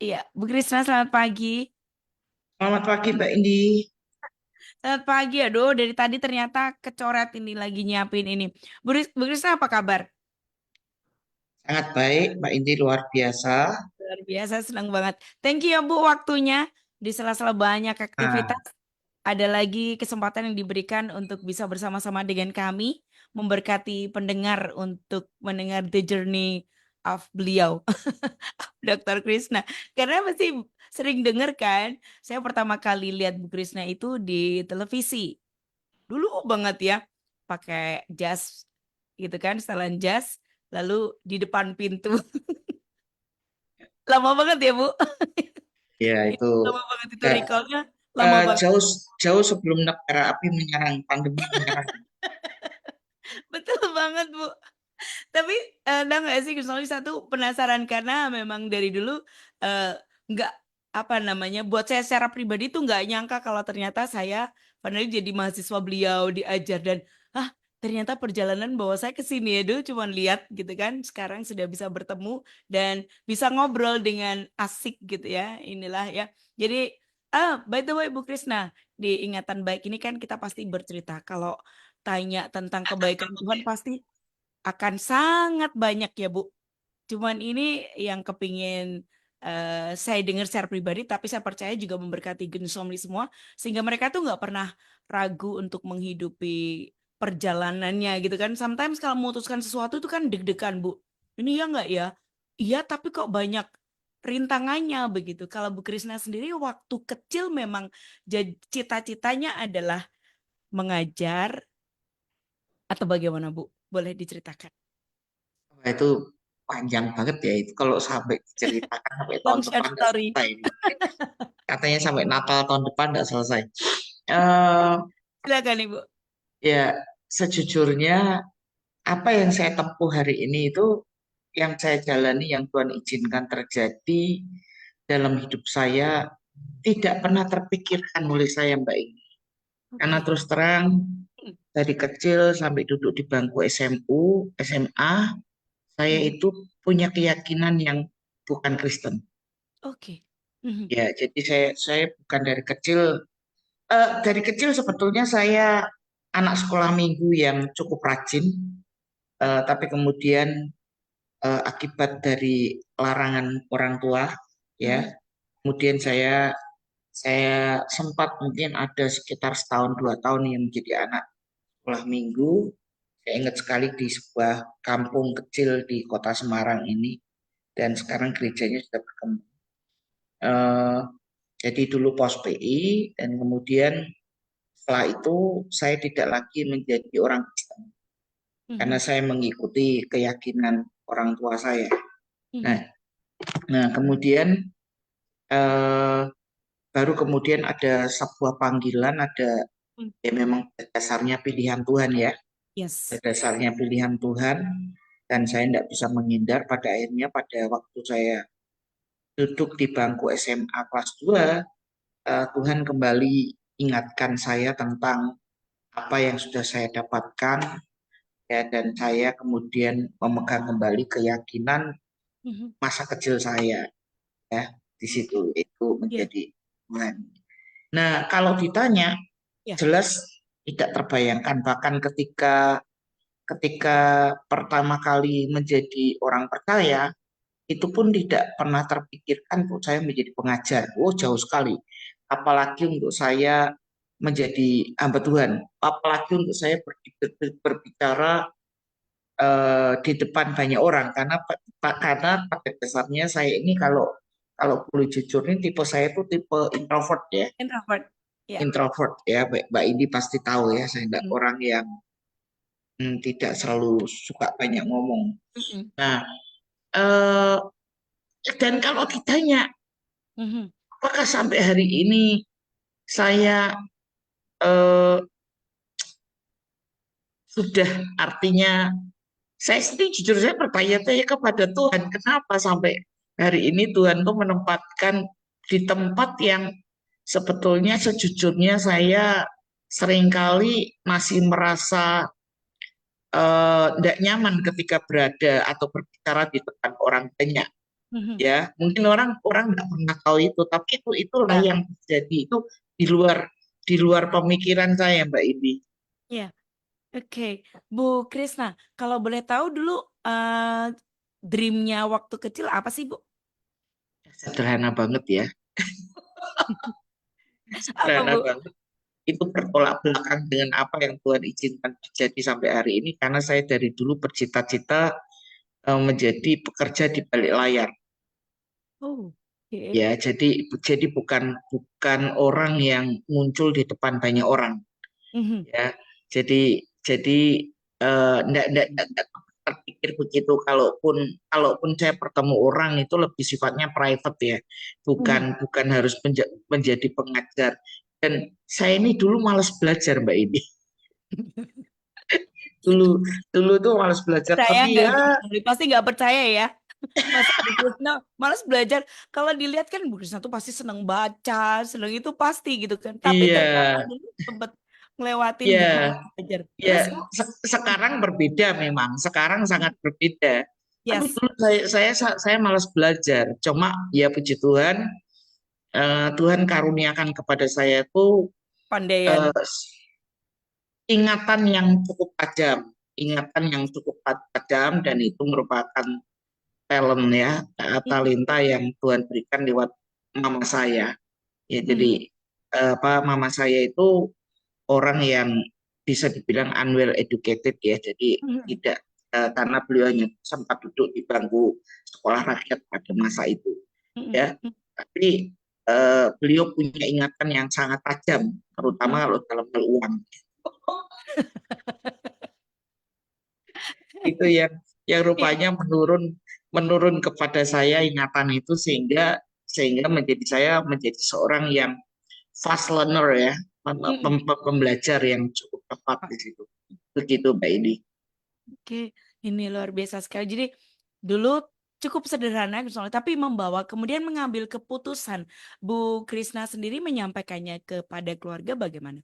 Iya, Bu Krisna selamat pagi. Selamat pagi Mbak Indi. Selamat pagi, aduh dari tadi ternyata kecoret ini lagi nyiapin ini. Bu Krisna apa kabar? Sangat baik, Mbak Indi luar biasa. Luar biasa, senang banget. Thank you ya Bu waktunya. Di sela-sela banyak Nah, aktivitas, ada lagi kesempatan yang diberikan untuk bisa bersama-sama dengan kami, memberkati pendengar untuk mendengar the journey of beliau, Dr. Krisna. Karena pasti sering dengar kan, saya pertama kali lihat Bu Krisna itu di televisi. Dulu banget ya pakai jas gitu kan, setelan jas lalu di depan pintu. Lama banget ya Bu. ya Itu itu lama banget itu eh, recallnya, lama banget. jauh jauh sebelum negara api menyerang, pandemi menyerang. Betul banget Bu. Tapi ada nggak sih Gus satu penasaran karena memang dari dulu eh, nggak apa namanya, buat saya secara pribadi tuh nggak nyangka kalau ternyata saya pernah jadi mahasiswa beliau diajar dan ah ternyata perjalanan bawa saya ke sini ya, dulu cuman lihat gitu kan, sekarang sudah bisa bertemu dan bisa ngobrol dengan asik gitu ya, inilah ya. Jadi by the way Bu Krisna, di ingatan baik ini kan kita pasti bercerita kalau tanya tentang kebaikan Tuhan pasti akan sangat banyak ya Bu. Cuman ini yang kepingin saya dengar secara pribadi, tapi saya percaya juga memberkati Gensomli semua, sehingga mereka tuh nggak pernah ragu untuk menghidupi perjalanannya gitu kan. Sometimes kalau memutuskan sesuatu itu kan deg-degan Bu. Ini ya nggak ya? Iya, tapi kok banyak rintangannya begitu. Kalau Bu Krisna sendiri waktu kecil memang cita-citanya adalah mengajar atau bagaimana Bu? Boleh diceritakan. Wah, itu panjang banget ya itu. Kalau sampai diceritakan sampai tahun Long short depan nggak story. selesai. Katanya sampai Natal tahun depan nggak selesai. Eh Silakan Ibu. ya sejujurnya apa yang saya tempuh hari ini itu yang saya jalani, yang Tuhan izinkan terjadi dalam hidup saya tidak pernah terpikirkan oleh saya Mbak Indi. Karena Oke. terus terang Hmm. dari kecil sampai duduk di bangku SMU, SMA, saya Mhm. itu punya keyakinan yang bukan Kristen. Oke. Mhm. Ya, jadi saya bukan dari kecil sebetulnya saya anak sekolah minggu yang cukup rajin, tapi kemudian akibat dari larangan orang tua, ya, Mhm. kemudian saya sempat mungkin ada sekitar setahun 2 tahun yang menjadi anak sekolah minggu. Saya ingat sekali di sebuah kampung kecil di kota Semarang ini, dan sekarang gerejanya sudah berkembang. Eh, jadi dulu pos PI, dan kemudian setelah itu saya tidak lagi menjadi orang Kristen karena Mhm. saya mengikuti keyakinan orang tua saya. Nah, Mhm. nah kemudian eh, baru kemudian ada sebuah panggilan, ada Mhm. ya memang dasarnya pilihan Tuhan ya, Yes. dasarnya pilihan Tuhan, dan saya tidak bisa menghindar. Pada akhirnya pada waktu saya duduk di bangku SMA kelas 2, Tuhan kembali ingatkan saya tentang apa yang sudah saya dapatkan, ya, dan saya kemudian memegang kembali keyakinan Mhm. masa kecil saya, ya, di situ itu Ya. menjadi Tuhan. Nah, kalau ditanya Ya. jelas tidak terbayangkan, bahkan ketika ketika pertama kali menjadi orang percaya itu pun tidak pernah terpikirkan untuk saya menjadi pengajar. Oh, jauh sekali. Apalagi untuk saya menjadi hamba Tuhan. Apalagi untuk saya berbicara di depan banyak orang. Karena pada dasarnya saya ini kalau kalau boleh jujur ini tipe saya itu tipe introvert ya. Introvert. Ya. Introvert ya. Mbak ini pasti tahu ya. Saya tidak Mhm. orang yang tidak selalu suka banyak ngomong. Mhm. Nah, eh, dan kalau ditanya Mhm. apakah sampai hari ini saya eh, sudah, artinya saya sendiri jujur saya bertanya-tanya kepada Tuhan, kenapa sampai hari ini Tuhan tuh menempatkan di tempat yang sebetulnya sejujurnya saya seringkali masih merasa tidak nyaman ketika berada atau berbicara di depan orang banyak. Mhm. ya. Mungkin orang orang nggak pernah tahu itu, tapi itulah Ya, yang terjadi. Itu di luar di luar pemikiran saya, Mbak Indi. ya. Oke, Bu Krisna, kalau boleh tahu dulu eh dreamnya waktu kecil apa sih, Bu? Sederhana banget ya, Apa, sederhana Bu? banget. Itu bertolak belakang dengan apa yang Tuhan izinkan terjadi sampai hari ini, karena saya dari dulu bercita-cita menjadi pekerja di balik layar. Oh, oke. Ya, jadi bukan bukan orang yang muncul di depan banyak orang. Mhm. Ya, jadi ndak terpikir begitu. Kalaupun saya bertemu orang itu lebih sifatnya private ya, bukan Mhm. bukan harus menjadi pengajar. Dan saya ini dulu malas belajar, Mbak ini. Dulu dulu tuh malas belajar, Percaya tapi nggak ya itu? Pasti nggak percaya ya. Masa Bu Krisna malas belajar. Kalau dilihat kan Bu Krisna tuh pasti seneng baca, seneng itu pasti gitu kan. Tapi iya, ternyata dulu sempet ngelewatin iya, nggak mau belajar. ya, Terus sekarang, sekarang berbeda memang. Sekarang sangat berbeda. Tapi yes, dulu saya malas belajar. Cuma ya puji Tuhan, Tuhan karuniakan kepada saya tuh pandaian. eh, ingatan yang cukup tajam, ingatan yang cukup tajam, dan itu merupakan talent ya, Mhm. talenta yang Tuhan berikan lewat mama saya. Ya, jadi Mhm. apa, mama saya itu orang yang bisa dibilang unwell educated ya, jadi Mhm. tidak, karena beliau hanya sempat duduk di bangku sekolah rakyat pada masa itu Mhm. ya, tapi beliau punya ingatan yang sangat tajam, terutama Mhm. kalau dalam hal uang. Itu yang Iya. rupanya menurun menurun kepada saya ingatan itu, sehingga sehingga menjadi saya menjadi seorang yang fast learner ya, Mhm. pembelajar yang cukup tepat di situ. Begitu, Mbak ini. Oke, ini luar biasa sekali. Jadi dulu cukup sederhana misalnya, tapi membawa kemudian mengambil keputusan. Bu Krisna sendiri menyampaikannya kepada keluarga bagaimana?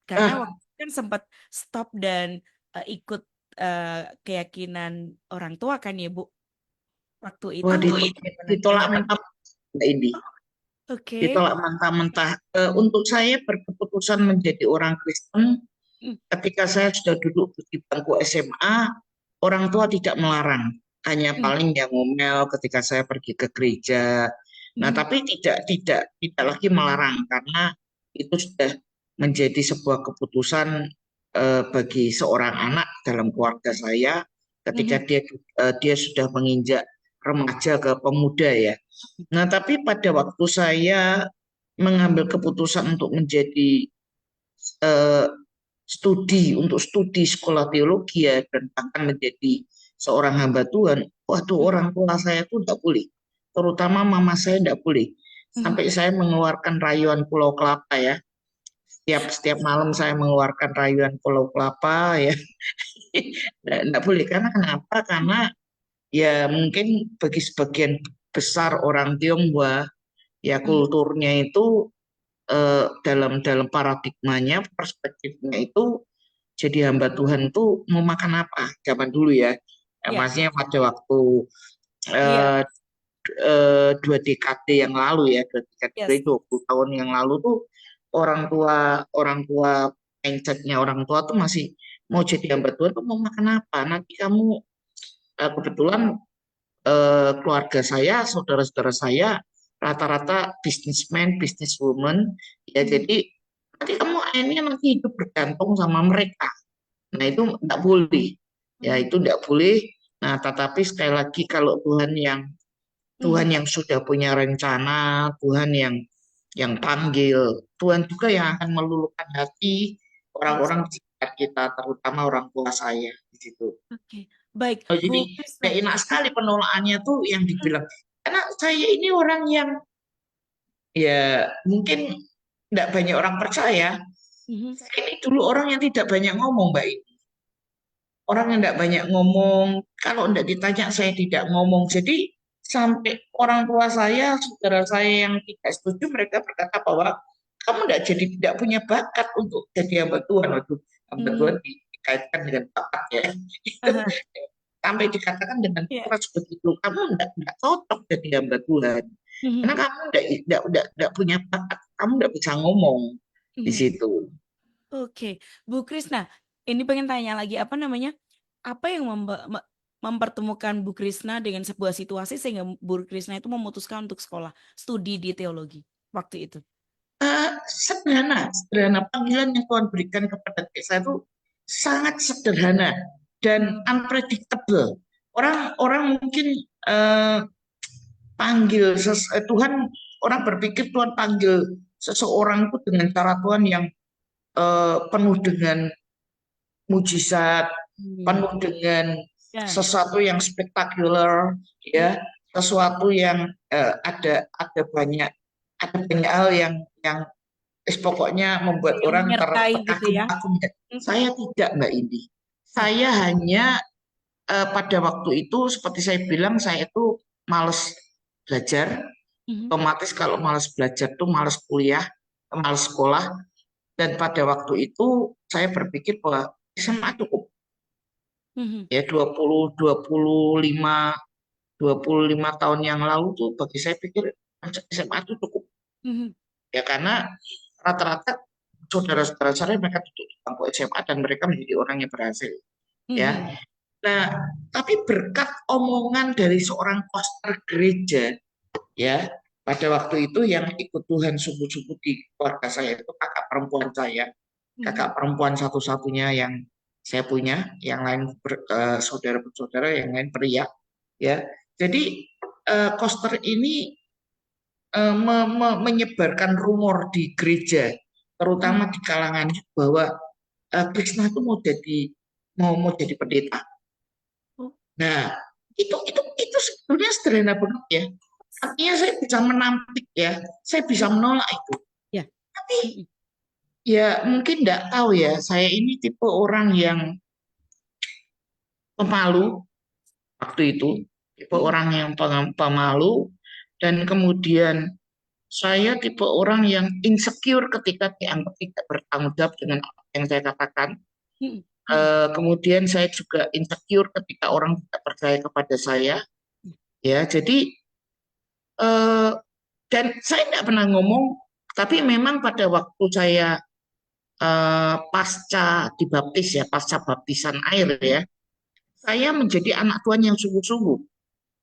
Karena Ah, waktu itu kan sempat stop dan ikut keyakinan orang tua kan ya Bu. Waktu itu wah, bagaimana ditolak tanggapan? mentah, Mbak Indi. Oke. Ditolak mentah-mentah. Untuk saya berkeputusan menjadi orang Kristen Mm. ketika saya sudah duduk di bangku SMA, orang tua tidak melarang, hanya Mm. paling yang ngomel ketika saya pergi ke gereja. Nah, Mhm. tapi tidak lagi melarang, karena itu sudah menjadi sebuah keputusan bagi seorang anak dalam keluarga saya ketika Mhm. dia sudah menginjak remaja ke pemuda ya. Nah, tapi pada waktu saya mengambil keputusan untuk menjadi eh, untuk studi sekolah teologi ya, dan bahkan menjadi seorang hamba Tuhan, waduh, Mhm. orang tua saya tuh tidak boleh, terutama mama saya tidak boleh, Mhm. sampai saya mengeluarkan rayuan Pulau Kelapa ya, setiap malam saya mengeluarkan rayuan Pulau Kelapa ya. Tidak boleh, karena kenapa? Karena ya mungkin bagi sebagian besar orang Tionghoa ya, Mhm. kulturnya itu dalam dalam paradigmanya, perspektifnya itu, jadi hamba Tuhan tuh mau makan apa zaman dulu ya. Ya, Maksudnya pada waktu iya, eh, 2 dekade yang lalu ya, 2 dekade, yes. 20 tahun yang lalu tuh, orang tua mindsetnya orang tua tuh masih mau jadi hamba Tuhan tuh mau makan apa. Nanti kamu, kebetulan keluarga saya, saudara-saudara saya rata-rata businessman, businesswoman, ya, Mhm. jadi nanti kamu akhirnya nanti hidup bergantung sama mereka. Nah, itu tidak boleh, ya, Mhm. itu tidak boleh. Nah, tetapi sekali lagi, kalau Tuhan Mhm. yang sudah punya rencana, Tuhan yang panggil, Tuhan juga yang akan meluluhkan hati Yes. orang-orang di sekitar kita, terutama orang tua saya di situ. Oke, baik, Oh, Bu jadi Krisna. kayak enak sekali penolakannya tuh yang Mhm. dibilang, karena saya ini orang yang ya mungkin tidak banyak orang percaya. Mhm. Saya ini dulu orang yang tidak banyak ngomong, Mbak. Orang yang tidak banyak ngomong, kalau tidak ditanya saya tidak ngomong. Jadi sampai orang tua saya, saudara saya yang tidak setuju, mereka berkata bahwa kamu tidak punya bakat untuk jadi hamba Tuhan. Waduh, hamba Tuhan Mhm. dikaitkan dengan bakat ya. Itu Aha. sampai dikatakan dengan Iya. keras begitu, kamu enggak cocok jadi hamba Tuhan. Mhm, Karena kamu enggak punya bakat, kamu enggak bisa ngomong di mhm. situ. Oke, Bu Krisna, ini pengen tanya lagi apa namanya? Apa yang mempertemukan Bu Krisna dengan sebuah situasi sehingga Bu Krisna itu memutuskan untuk sekolah studi di teologi waktu itu? Sederhana panggilan yang Tuhan berikan kepada saya itu sangat sederhana dan unpredictable. Orang mungkin eh, Tuhan, orang berpikir Tuhan panggil seseorang itu dengan cara Tuhan yang penuh dengan mujizat, Hmm. penuh dengan Ya, sesuatu yang spektakuler, hmm, ya, sesuatu yang ada banyak hal yang pokoknya membuat yang orang menyertai gitu ya. terkagum-kagum. Hmm, Saya tidak, Mbak Indi. ya. Saya hanya pada waktu itu seperti saya bilang, saya itu males belajar. Mhm, Otomatis kalau males belajar tuh males kuliah, males sekolah. Dan pada waktu itu saya berpikir bahwa SMA cukup. mhm, Ya 25 tahun yang lalu tuh bagi saya pikir SMA itu cukup. mhm, Ya karena rata-rata saudara-saudara saya mereka duduk di bangku SMA dan mereka menjadi orang yang berhasil. Ya. mhm, Nah, tapi berkat omongan dari seorang pastor gereja, ya, pada waktu itu yang ikut Tuhan sungguh-sungguh di keluarga saya itu kakak perempuan saya, mhm, kakak perempuan satu-satunya yang saya punya, yang lain saudara bersaudara, yang lain pria, ya. Jadi Koster ini menyebarkan rumor di gereja, terutama mhm. di kalangan bahwa Krishna itu mau jadi pendeta. Oh, Nah, itu sebetulnya sederhana banget ya. Artinya saya bisa menampik ya, saya bisa mhm, menolak itu. ya. Tapi Mhm, ya mungkin nggak tahu ya, saya ini tipe orang yang pemalu waktu itu, tipe mhm, orang yang pemalu, dan kemudian saya tipe orang yang insecure ketika dianggap tidak bertanggung jawab dengan apa yang saya katakan. mhm, mhm, Kemudian saya juga insecure ketika orang tidak percaya kepada saya. Ya, jadi eh, dan saya tidak pernah ngomong, tapi memang pada waktu saya pasca dibaptis ya, pasca baptisan air ya, saya menjadi anak Tuhan yang sungguh-sungguh.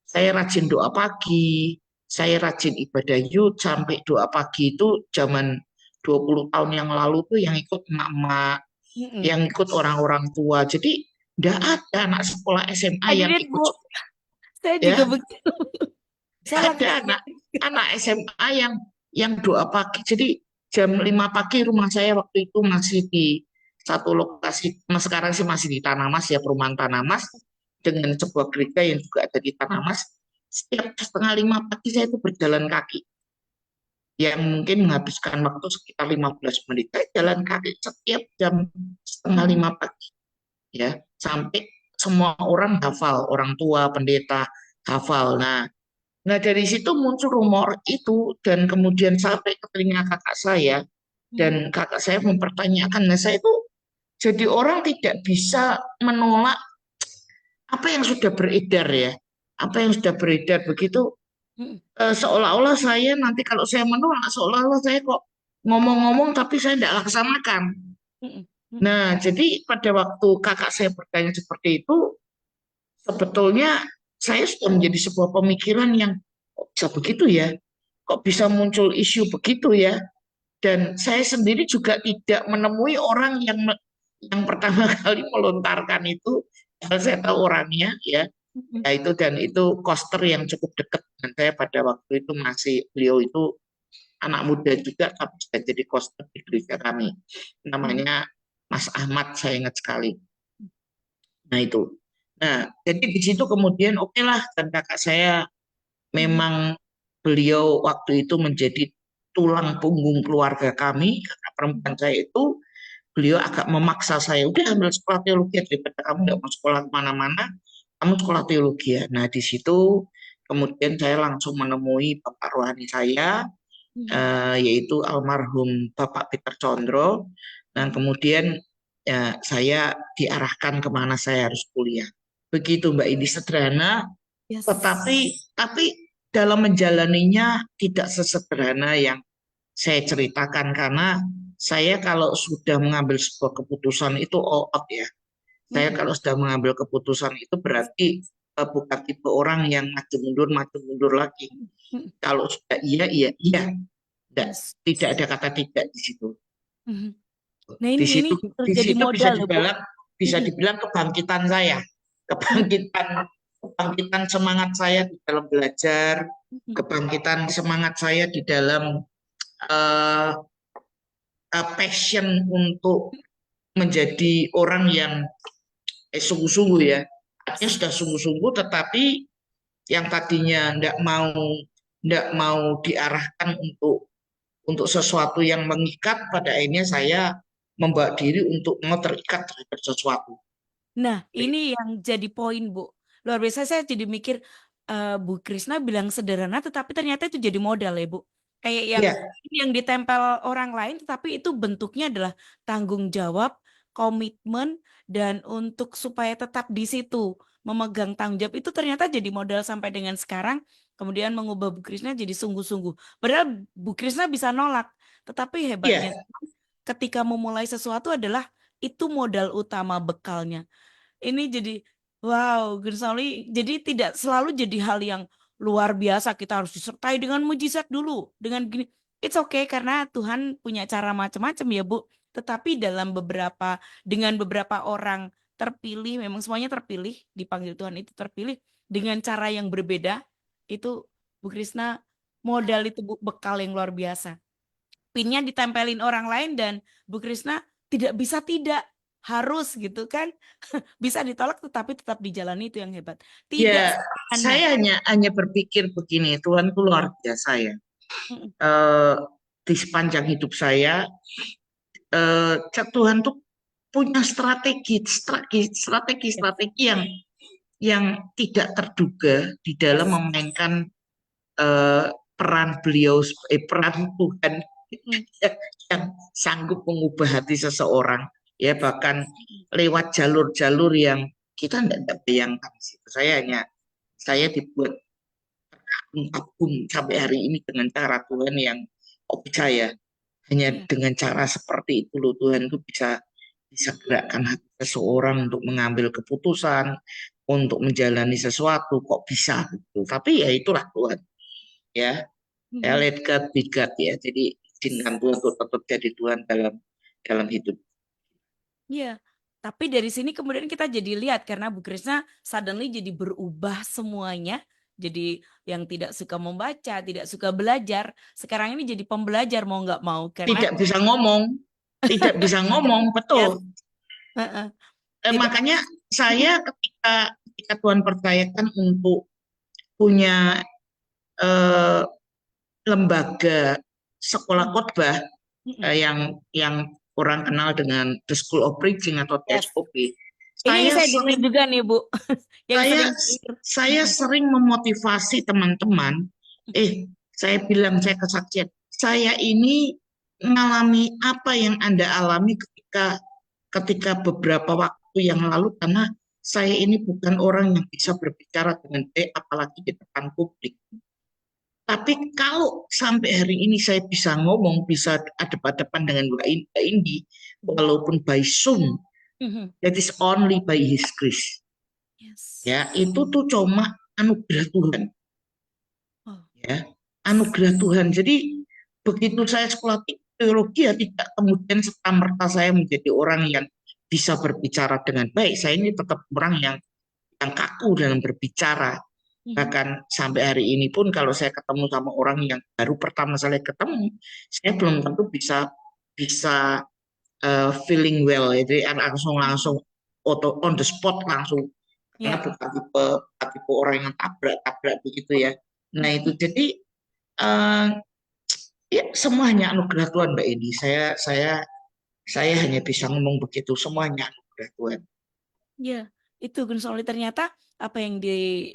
Saya rajin doa pagi, saya rajin ibadah yud, sampai doa pagi itu zaman 20 tahun yang lalu tuh yang ikut emak-emak, mhm. yang ikut orang-orang tua. Jadi tidak ada anak sekolah SMA yang Kaget ikut, Bu, saya juga ya. begitu. Saya Ada langsung anak kaget. anak SMA yang doa pagi. Jadi jam 5 pagi rumah saya waktu itu masih di satu lokasi. Sekarang sih masih di Tanah Mas ya, perumahan Tanah Mas dengan sebuah gereja yang juga ada di Tanah Mas. Setiap setengah 5 pagi saya itu berjalan kaki, yang mungkin menghabiskan waktu sekitar 15 menit. Saya jalan kaki setiap jam setengah Mhm, 5 pagi, ya, sampai semua orang hafal, orang tua, pendeta hafal. Nah, dari situ muncul rumor itu dan kemudian sampai ke telinga kakak saya, mhm, dan kakak saya mempertanyakan. Nah, saya itu jadi orang tidak bisa menolak apa yang sudah beredar ya. Apa yang sudah beredar begitu, mhm, seolah-olah saya nanti kalau saya menolak seolah-olah saya kok ngomong-ngomong tapi saya tidak laksanakan. mhm, mhm, Nah, jadi pada waktu kakak saya bertanya seperti itu, sebetulnya saya sudah menjadi sebuah pemikiran yang kok bisa begitu ya, kok bisa muncul isu begitu ya. Dan saya sendiri juga tidak menemui orang yang pertama kali melontarkan itu, karena saya tahu orangnya ya. mhm, Ya itu, dan itu Koster yang cukup dekat dengan saya pada waktu itu, masih beliau itu anak muda juga tapi sudah jadi Koster di gereja kami. mhm, Namanya Mas Ahmad, saya ingat sekali. Nah itu. Nah, jadi di situ kemudian oke lah, dan kakak saya mhm, memang beliau waktu itu menjadi tulang punggung keluarga kami. Karena perempuan saya itu, beliau agak memaksa saya, udah ambil sekolah teologi daripada kamu nggak mau sekolah kemana-mana, kamu sekolah teologi ya. Nah di situ kemudian saya langsung menemui bapak rohani saya, mhm, yaitu almarhum Bapak Peter Condro. Dan mhm, kemudian ya, saya diarahkan kemana saya harus kuliah. begitu Mbak, ini sederhana, Yes. tapi dalam menjalaninya tidak sesederhana yang saya ceritakan, karena saya kalau sudah mengambil sebuah keputusan itu all out ya. Saya Mm-mm. kalau sudah mengambil keputusan itu berarti bukan tipe orang yang maju mundur lagi. Mm-mm. Kalau sudah iya, iya, iya. Tidak, Yes. tidak ada kata tidak di situ. Mhm. Nah Di ini situ, justru di jadi situ bisa modal ya Bu. dibilang, Mm-mm. kebangkitan saya, Mm-mm. kebangkitan semangat saya di dalam belajar, Mm-mm. kebangkitan semangat saya di dalam uh, passion untuk menjadi orang yang sungguh-sungguh ya. Artinya sudah sungguh-sungguh, tetapi yang tadinya tidak mau diarahkan untuk sesuatu yang mengikat, pada akhirnya saya membawa diri untuk mau terikat terhadap sesuatu. Nah ini yang jadi poin Bu. Luar biasa saya jadi mikir Bu Krisna bilang sederhana tetapi ternyata itu jadi modal ya Bu. Kayak Ya, yang ditempel orang lain tetapi itu bentuknya adalah tanggung jawab, komitmen dan untuk supaya tetap di situ memegang tanggung jawab itu ternyata jadi modal sampai dengan sekarang. Kemudian mengubah Bu Krisna jadi sungguh-sungguh. Padahal Bu Krisna bisa nolak, tetapi hebatnya ya, ketika memulai sesuatu adalah itu modal utama bekalnya. Ini jadi wow, Gunsolly. Jadi tidak selalu jadi hal yang luar biasa. Kita harus disertai dengan mujizat dulu, dengan gini. It's okay karena Tuhan punya cara macam-macam ya Bu. Tetapi dengan beberapa orang terpilih, memang semuanya terpilih, dipanggil Tuhan itu terpilih dengan cara yang berbeda. Itu Bu Krisna modal itu Bu, bekal yang luar biasa. Pinnya ditempelin orang lain dan Bu Krisna tidak bisa tidak harus gitu kan. Bisa ditolak tetapi tetap dijalani itu yang hebat. Tidak ya. sederhana. Saya hanya berpikir begini, Tuhan itu luar biasa ya. Mm-mm. Eh, di sepanjang hidup saya, Tuhan tuh punya Yes. strategi yang tidak terduga di dalam Yes. memainkan eh, peran Tuhan Mm-mm. yang sanggup mengubah hati seseorang, ya, Yes. bahkan lewat jalur-jalur yang kita tidak bayangkan. Saya dibuat kagum sampai hari ini dengan cara Tuhan yang percaya, hanya Iya. dengan cara seperti itu loh Tuhan itu bisa bisa gerakkan hati seseorang untuk mengambil keputusan, untuk menjalani sesuatu, kok bisa gitu. Tapi ya itulah Tuhan, ya. Ya, Mm-mm. let God be God ya. Jadi izinkan Tuhan untuk tetap jadi Tuhan dalam dalam hidup. Iya. Tapi dari sini kemudian kita jadi lihat karena Bu Krisna suddenly jadi berubah semuanya. Jadi yang tidak suka membaca, tidak suka belajar, sekarang ini jadi pembelajar mau nggak mau karena Tidak bisa ngomong, tidak bisa ngomong, ya, betul. tidak. Makanya saya ketika Tuhan percayakan untuk punya eh, lembaga sekolah khotbah, yang orang kenal dengan The School of Preaching atau Yes. TSOP. Ini Saya saya dengar sering juga nih Bu, yang saya sering. saya sering memotivasi teman-teman. Saya bilang, saya kesaksian, saya ini mengalami apa yang Anda alami ketika beberapa waktu yang lalu, karena saya ini bukan orang yang bisa berbicara dengan baik apalagi di depan publik. Tapi kalau sampai hari ini saya bisa ngomong, bisa hadap-hadapan dengan Mbak Indi, walaupun by Zoom, that is only by His grace. Yes. Ya, itu tuh cuma anugerah Tuhan. Oh. Ya, anugerah Tuhan. Jadi begitu saya sekolah teologi ya tidak kemudian serta-merta saya menjadi orang yang bisa berbicara dengan baik. Saya ini tetap orang yang kaku dalam berbicara. Bahkan sampai hari ini pun kalau saya ketemu sama orang yang baru pertama saya ketemu, saya belum tentu bisa bisa feeling well. Jadi langsung langsung auto on the spot langsung, karena Ya. bukan tipe orang yang tabrak-tabrak begitu ya. Nah itu jadi uh, ya semuanya anugerah Tuhan Mbak Edi. Saya hanya bisa ngomong begitu, semuanya anugerah Tuhan. Ya, itu Gun Soli ternyata apa yang di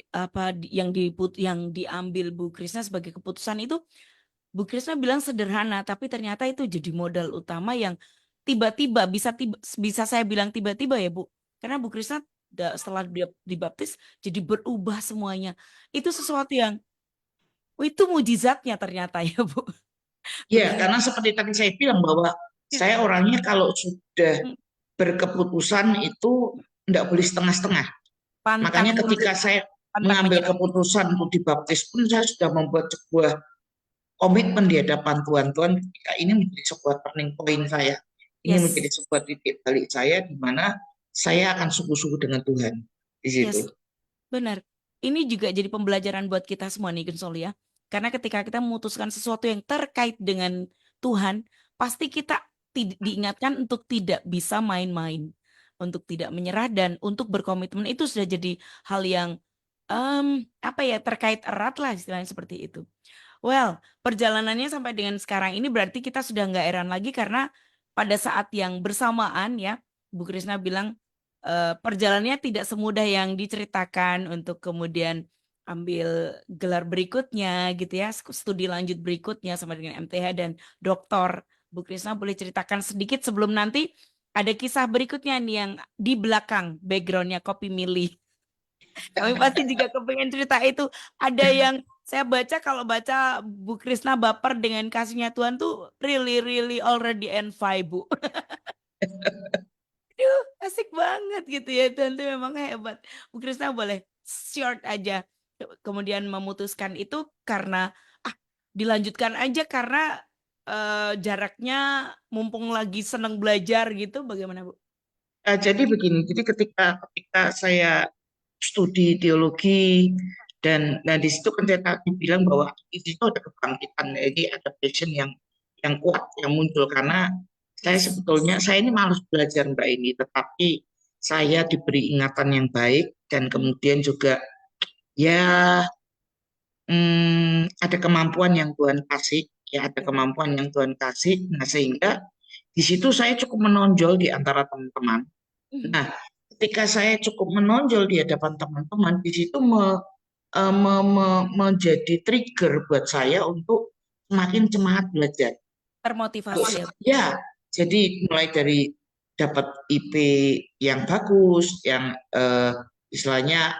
yang diambil Bu Krisna sebagai keputusan itu Bu Krisna bilang sederhana tapi ternyata itu jadi modal utama yang tiba-tiba bisa saya bilang tiba-tiba ya Bu. Karena Bu Krisna setelah dia dibaptis jadi berubah semuanya. Itu sesuatu yang itu mujizatnya ternyata ya Bu. Ya, Begitu. karena seperti tadi saya bilang bahwa Ya, saya orangnya kalau sudah mm, berkeputusan itu tidak boleh setengah-setengah. pantang Makanya mundur, ketika saya pantang mengambil menyerah. keputusan untuk dibaptis pun saya sudah membuat sebuah komitmen di hadapan Tuhan. Tuhan, ketika ini menjadi sebuah turning point saya. Ini menjadi Yes, sebuah titik balik saya di mana saya akan sungguh-sungguh dengan Tuhan di situ. yes, benar. Ini juga jadi pembelajaran buat kita semua nih, Gensol ya. Karena ketika kita memutuskan sesuatu yang terkait dengan Tuhan, pasti kita diingatkan untuk tidak bisa main-main, untuk tidak menyerah dan untuk berkomitmen itu sudah jadi hal yang apa ya terkait erat lah istilahnya seperti itu. Well, perjalanannya sampai dengan sekarang ini berarti kita sudah nggak heran lagi karena pada saat yang bersamaan ya, Bu Krisna bilang perjalanannya tidak semudah yang diceritakan untuk kemudian ambil gelar berikutnya gitu ya, studi lanjut berikutnya sama dengan MTH dan doktor. Bu Krisna boleh ceritakan sedikit sebelum nanti ada kisah berikutnya nih yang di belakang backgroundnya Kopi Milih. Kami pasti juga kepengen cerita itu. Ada yang saya baca kalau baca Bu Krisna baper dengan kasihnya Tuhan tuh really really already envy Bu. Aduh, asik banget gitu ya Tuhan tuh memang hebat. Bu Krisna boleh short aja. Kemudian memutuskan itu karena ah dilanjutkan aja karena jaraknya mumpung lagi seneng belajar gitu. Bagaimana Bu? Jadi begini, jadi ketika saya studi teologi dan nah di situ kan saya tadi bilang bahwa di situ ada kebangkitan, jadi ada passion yang kuat yang muncul karena saya Yes. sebetulnya saya ini malas belajar Mbak ini, tetapi saya diberi ingatan yang baik dan Hmm. kemudian juga ya ada kemampuan yang Tuhan kasih, ya ada Ya. kemampuan yang Tuhan kasih, nah sehingga di situ saya cukup menonjol di antara teman-teman. Hmm. Nah, ketika saya cukup menonjol di hadapan teman-teman, di situ menjadi trigger buat saya untuk semakin semangat belajar. Termotivasi ya. Ya, jadi mulai dari dapat IP yang bagus, yang istilahnya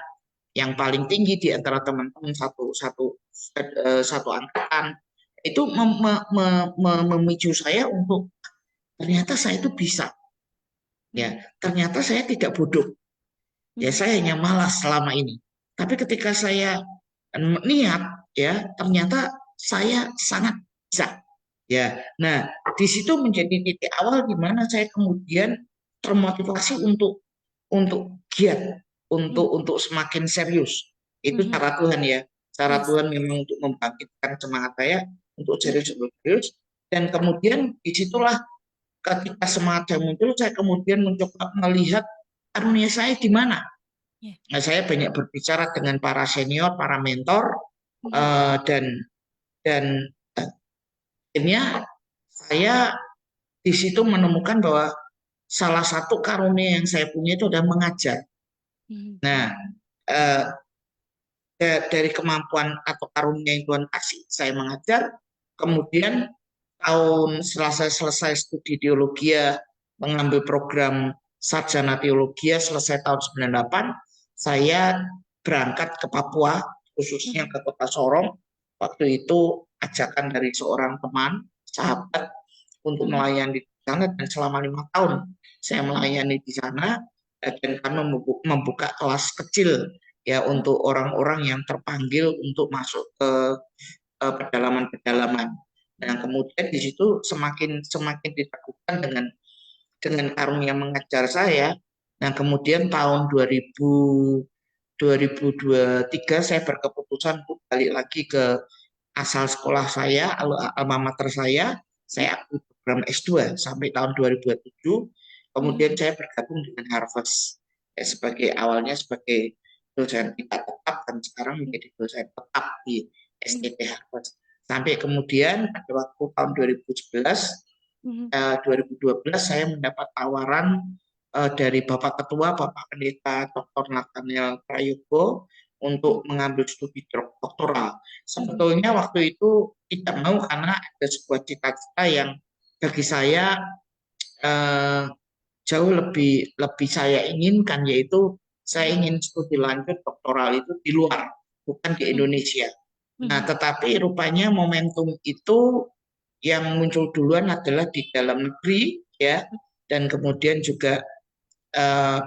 yang paling tinggi di antara teman-teman satu angkatan, itu memicu saya untuk ternyata saya itu bisa, ya Hmm. ternyata saya tidak bodoh. Ya, Hmm. saya hanya malas selama ini. Tapi ketika saya niat, ya, ternyata saya sangat bisa. Ya, nah, di situ menjadi titik awal di mana saya kemudian termotivasi untuk giat, Hmm. untuk semakin serius. Itu Hmm. cara Tuhan ya. Cara Yes. Tuhan memang untuk membangkitkan semangat saya untuk Hmm. serius. Dan kemudian disitulah ketika semangat saya muncul, saya kemudian mencoba melihat karunia saya di mana. Yeah. Nah, saya banyak berbicara dengan para senior, para mentor, Hmm. dan akhirnya saya di situ menemukan bahwa salah satu karunia yang saya punya itu adalah mengajar. Hmm. Nah, eh, dari kemampuan atau karunia yang Tuhan kasih, saya mengajar. Kemudian setelah saya selesai studi teologi, mengambil program sarjana teologi selesai tahun 98, saya berangkat ke Papua, khususnya Hmm. ke Kota Sorong. Waktu itu ajakan dari seorang teman, sahabat, untuk Hmm. melayani di sana dan selama 5 tahun saya melayani di sana dan kami membuka kelas kecil ya Hmm. untuk orang-orang yang terpanggil untuk masuk ke pedalaman-pedalaman. Dan kemudian di situ semakin semakin diteguhkan dengan karunia mengajar saya. Nah, kemudian tahun 2023 saya berkeputusan untuk balik lagi ke asal sekolah saya, alma mater saya aktif program S2 sampai tahun 2027. Hmm. Kemudian saya bergabung dengan Harvest ya, sebagai awalnya sebagai dosen tidak tetap dan sekarang menjadi dosen tetap di Hmm. STT Harvest. Sampai kemudian pada waktu tahun 2011, Hmm. 2012 saya mendapat tawaran dari Bapak Ketua, Bapak Pendeta Dr. Nathaniel Prayogo Hmm. untuk mengambil studi doktoral. Hmm. Sebetulnya waktu itu tidak mau karena ada sebuah cita-cita yang bagi saya eh, jauh lebih lebih saya inginkan, yaitu saya ingin studi lanjut doktoral itu di luar, bukan di Mhm, Indonesia. Nah, mhm. tetapi rupanya momentum itu yang muncul duluan adalah di dalam negeri, ya, dan kemudian juga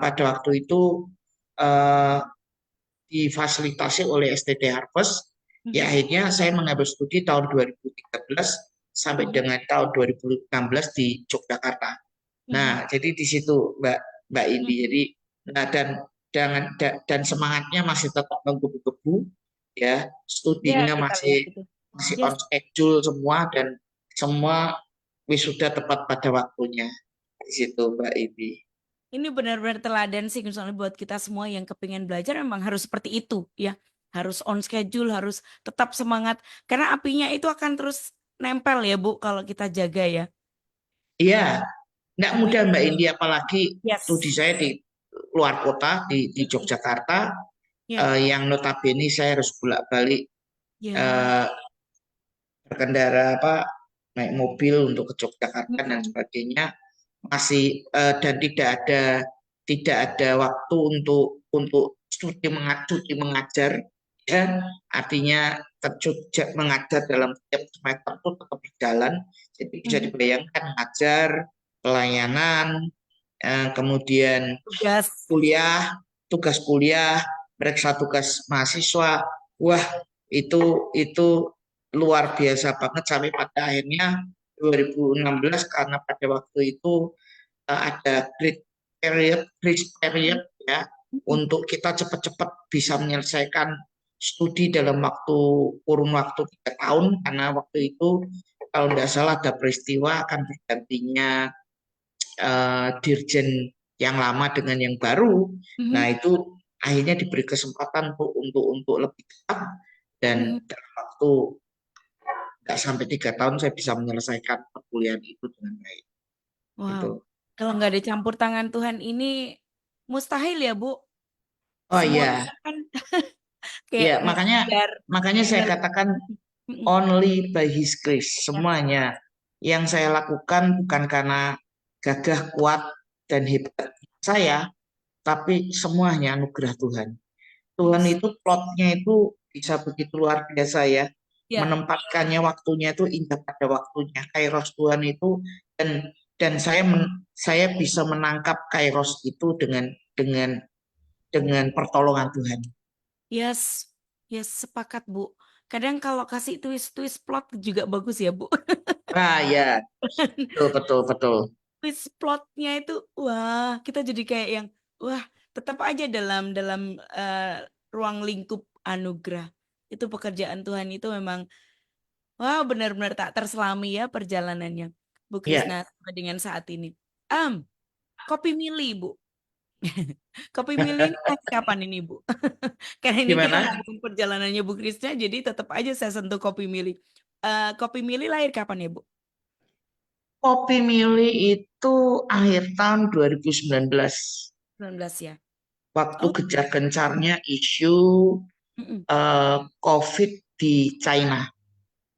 pada waktu itu eh, difasilitasi oleh STD Harvest. Ya, Mhm, akhirnya saya mengambil studi tahun 2013 sampai mhm, dengan tahun 2016 di Yogyakarta. mhm, Nah, jadi di situ Mbak Mbak Indi. mhm. Jadi, nah, dan semangatnya masih tetap menggebu-gebu, ya, Ya, studinya kita lihat masih itu. masih Yes, on schedule semua, dan semua wisuda tepat pada waktunya. Di situ Mbak Indi. ini benar-benar teladan sih misalnya buat kita semua yang kepingin belajar memang harus seperti itu ya. Harus on schedule, harus tetap semangat. Karena apinya itu akan terus nempel ya Bu kalau kita jaga ya. Iya, nggak mudah Apinya. Mbak Indi, apalagi studi Yes. saya di luar kota, di Mm-mm. Yogyakarta, Ya, yang notabene saya harus bolak-balik ya. eh, berkendara, naik mobil untuk ke Yogyakarta dan Mm-mm. sebagainya, masih dan tidak ada waktu untuk cuti mengajar, ya, artinya mengajar dalam setiap semester itu tetap berjalan. Jadi bisa Mhm. dibayangkan, mengajar, pelayanan, kemudian Tugas. kuliah, tugas kuliah, periksa tugas mahasiswa. Wah, itu luar biasa banget, sampai pada akhirnya 2016, karena pada waktu itu ada grace period, ya, Mm-mm. untuk kita cepat-cepat bisa menyelesaikan studi dalam kurun waktu 3 tahun, karena waktu itu kalau tidak salah ada peristiwa akan bergantinya dirjen yang lama dengan yang baru. Nah, Mhm. itu akhirnya diberi kesempatan untuk lebih cepat, dan Mhm. dalam waktu nggak sampai 3 tahun saya bisa menyelesaikan perkuliahan itu dengan baik. Wow. Itu. Kalau nggak ada campur tangan Tuhan ini mustahil ya Bu. Oh Semua iya, kita kan kayak ya, makanya ngejar makanya saya nge- katakan Mm-mm. only by His grace. Yes. Semuanya yang saya lakukan bukan karena gagah kuat dan hebat saya, tapi semuanya anugerah Tuhan. Tuhan Yes. itu plotnya itu bisa begitu luar biasa, ya. Ya. Menempatkannya waktunya itu indah pada waktunya. Kairos Tuhan itu, dan saya bisa menangkap Kairos itu dengan pertolongan Tuhan. Yes. Yes, sepakat Bu. Kadang kalau kasih twist-twist plot juga bagus ya Bu. Ah ya, betul betul betul. Twist plotnya itu wah, kita jadi kayak yang wah, tetap aja dalam dalam ruang lingkup anugerah. Itu pekerjaan Tuhan itu memang wah benar-benar tak terselami ya perjalanannya Bu Ya, Krisna sampai dengan saat ini. Kopi Mili Bu. Kopi Mili ini lahir kapan ini Bu? Karena ini kita gimana? ngomongin perjalanannya Bu Krisna, jadi tetap aja saya sentuh Kopi Mili. Kopi Mili lahir kapan ya Bu? Kopi Mili itu akhir tahun 2019, 19 ya. waktu Oh, gencar-gencarnya isu mm-mm. COVID di China,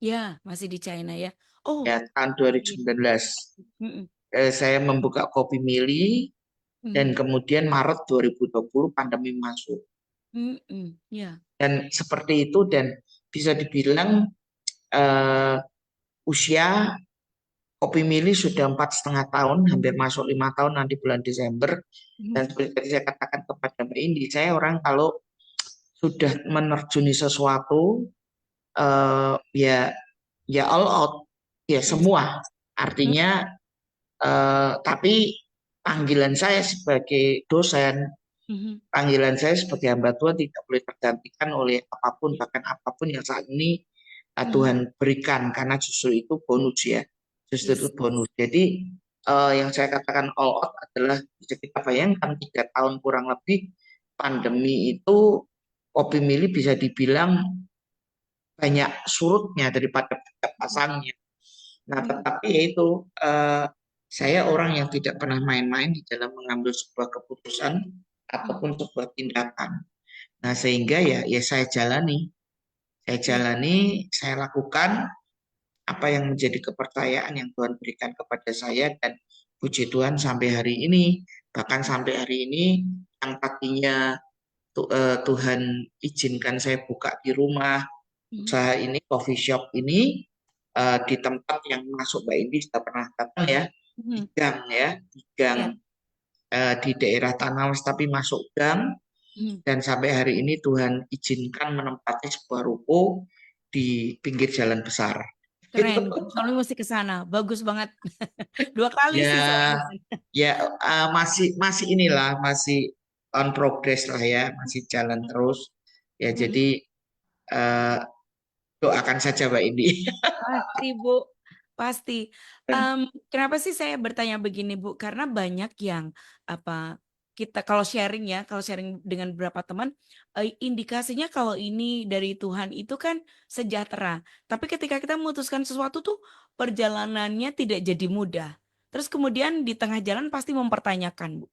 Ya, masih di China ya. Oh, ya, tahun iya. 2019. Mm-mm. Saya membuka Kopi Mili, dan Mhm. kemudian Maret 2020 pandemi masuk. Mm-mm. Ya. Dan seperti itu, dan bisa dibilang eh, usia Kopi Mili sudah 4,5 tahun, hampir masuk 5 tahun nanti bulan Desember. Mhm. Dan seperti tadi saya katakan kepada Mbak Indi, saya orang kalau sudah menerjuni sesuatu, ya, ya all out, ya Yes. semua. Artinya, tapi panggilan saya sebagai dosen, Mhm. panggilan saya sebagai hamba Tuhan tidak boleh tergantikan oleh apapun, bahkan apapun yang saat ini Mhm. Tuhan berikan, karena justru itu bonus, ya. Justru itu Yes. bonus. Jadi yang saya katakan all out adalah, bisa kita bayangkan 3 tahun kurang lebih pandemi itu, Kopi Mili bisa dibilang banyak surutnya daripada banyak pasangnya. Nah, Mhm. tetapi yaitu saya orang yang tidak pernah main-main di dalam mengambil sebuah keputusan Mhm. ataupun sebuah tindakan. Nah, sehingga ya Ya. saya lakukan apa yang menjadi kepercayaan yang Tuhan berikan kepada saya, dan puji Tuhan sampai hari ini, bahkan sampai hari ini yang tadinya Tuhan izinkan saya buka di rumah, Mhm. usaha ini, coffee shop ini, di tempat yang masuk Mbak Indi sudah pernah datang ya, di Mhm. gang ya, di gang, Ya. di daerah Tanawas tapi masuk gang, Mhm. dan sampai hari ini Tuhan izinkan menempati sebuah ruko di pinggir jalan besar. Keren. Suami mesti ke sana. Bagus banget. 2 kali Ya, sih saya ke sana. ya, masih masih inilah, masih on progress lah ya, masih jalan terus. Ya, Mhm. jadi eh, doakan saja Mbak Indi. Pasti, Bu. Pasti. Kenapa sih saya bertanya begini, Bu? Karena banyak yang apa kita kalau sharing dengan beberapa teman, indikasinya kalau ini dari Tuhan itu kan sejahtera. Tapi ketika kita memutuskan sesuatu tuh perjalanannya tidak jadi mudah. Terus kemudian di tengah jalan pasti mempertanyakan, Bu.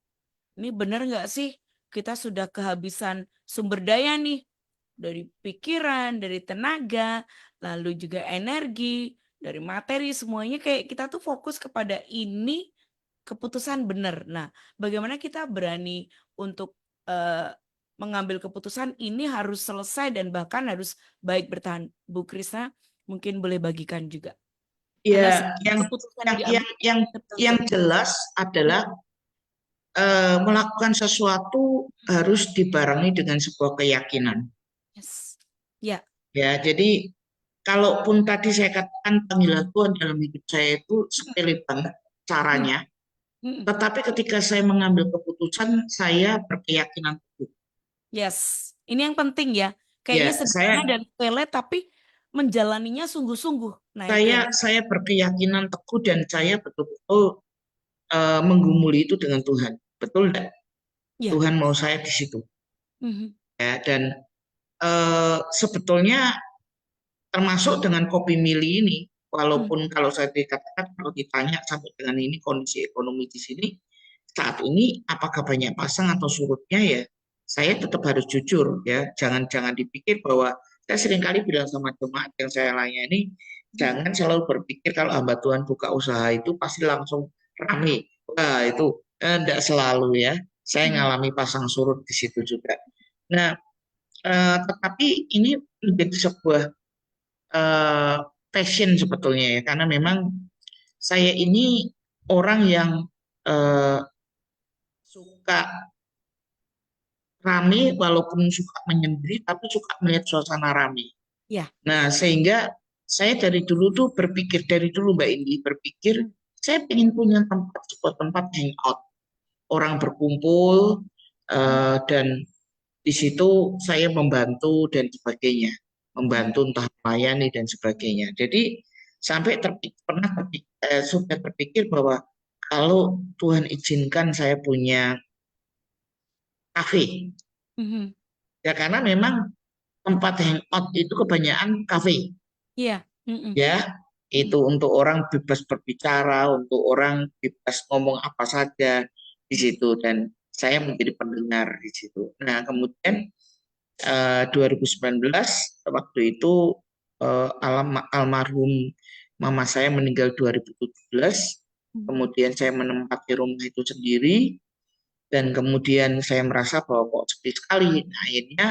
Ini benar nggak sih kita sudah kehabisan sumber daya nih dari pikiran, dari tenaga, lalu juga energi, dari materi semuanya kayak kita tuh fokus kepada ini keputusan benar. Nah, bagaimana kita berani untuk eh, mengambil keputusan ini harus selesai dan bahkan harus baik bertahan. Bu Krisna mungkin boleh bagikan juga. Karena Ya, setiap yang keputusan yang yang yang diambil yang betul yang betul. jelas adalah melakukan sesuatu harus dibarengi dengan sebuah keyakinan. Yes. Ya. Ya, jadi kalaupun tadi saya katakan panggilan Tuhan dalam hidup saya itu sepele banget Hmm. caranya, Hmm. tetapi ketika saya mengambil keputusan, saya berkeyakinan teguh. Yes, ini yang penting ya. Kayaknya Ya, sederhana dan sepele tapi menjalaninya sungguh-sungguh. Nah itu saya yang, saya berkeyakinan teguh dan saya betul-betul menggumuli itu dengan Tuhan. Betul enggak? ya. Tuhan mau saya di situ. Mhm. Ya, dan sebetulnya termasuk dengan kopi mili ini, Hmm. walaupun kalau saya dikatakan kalau ditanya sampai dengan ini kondisi ekonomi di sini saat ini apakah banyak pasang atau surutnya ya, saya tetap harus jujur ya, jangan dipikir bahwa saya seringkali bilang sama jemaat yang saya layani, jangan selalu berpikir kalau hamba Tuhan buka usaha itu pasti langsung rame. Wah itu enggak selalu ya. Saya Mhm. ngalami pasang surut di situ juga. Nah, tetapi ini menjadi sebuah eh, passion sebetulnya ya, karena memang saya ini orang yang eh, suka rame walaupun suka menyendiri tapi suka melihat suasana rame. Ya. Nah, sehingga saya dari dulu tuh berpikir dari dulu Mbak Indi berpikir Mhm. saya ingin punya tempat sebuah tempat hangout, orang berkumpul Mhm. dan di situ saya membantu dan sebagainya, Mhm. membantu entah melayani dan sebagainya. Jadi sampai sudah terpikir bahwa kalau Tuhan izinkan saya punya kafe, Mhm. ya karena memang tempat hangout itu kebanyakan kafe, Iya. Mhm. ya Mhm. itu untuk orang bebas berbicara, untuk orang bebas ngomong apa saja di situ dan saya menjadi pendengar di situ. Nah, kemudian 2019 waktu itu almarhum mama saya meninggal 2017. Mhm. Kemudian saya menempati rumah itu sendiri dan kemudian saya merasa bahwa kok sepi sekali. Nah, akhirnya